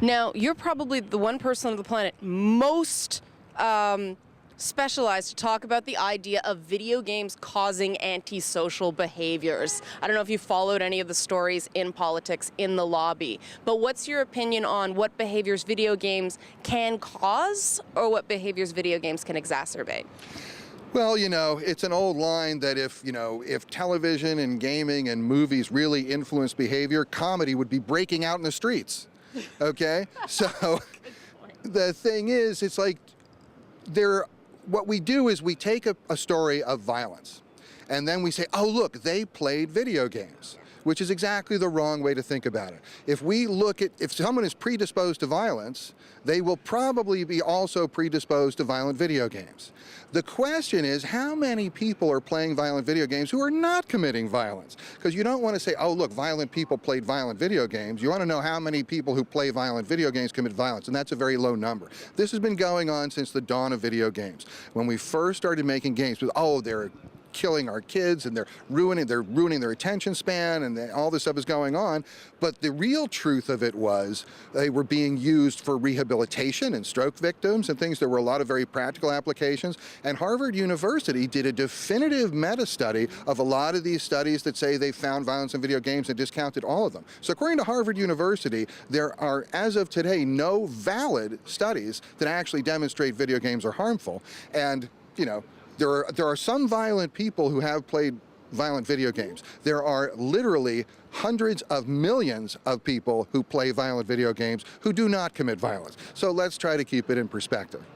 Now, you're probably the one person on the planet most specialized to talk about the idea of video games causing antisocial behaviors. I don't know if you followed any of the stories in politics in the lobby, but what's your opinion on what behaviors video games can cause or what behaviors video games can exacerbate? Well, it's an old line that if television and gaming and movies really influence behavior, comedy would be breaking out in the streets. Okay? So the thing is, it's like what we do is we take a story of violence and then we say, oh, look, they played video games, which is exactly the wrong way to think about it. If someone is predisposed to violence, they will probably be also predisposed to violent video games. The question is, how many people are playing violent video games who are not committing violence? Because you don't want to say, oh, look, violent people played violent video games. You want to know how many people who play violent video games commit violence, and that's a very low number. This has been going on since the dawn of video games. When we first started making games with, oh, they're killing our kids and they're ruining their attention span and all this stuff is going on. But the real truth of it was they were being used for rehabilitation and stroke victims and things. There were a lot of very practical applications. And Harvard University did a definitive meta-study of a lot of these studies that say they found violence in video games and discounted all of them. So according to Harvard University, there are, as of today, no valid studies that actually demonstrate video games are harmful. And, there are some violent people who have played violent video games. There are literally hundreds of millions of people who play violent video games who do not commit violence. So let's try to keep it in perspective.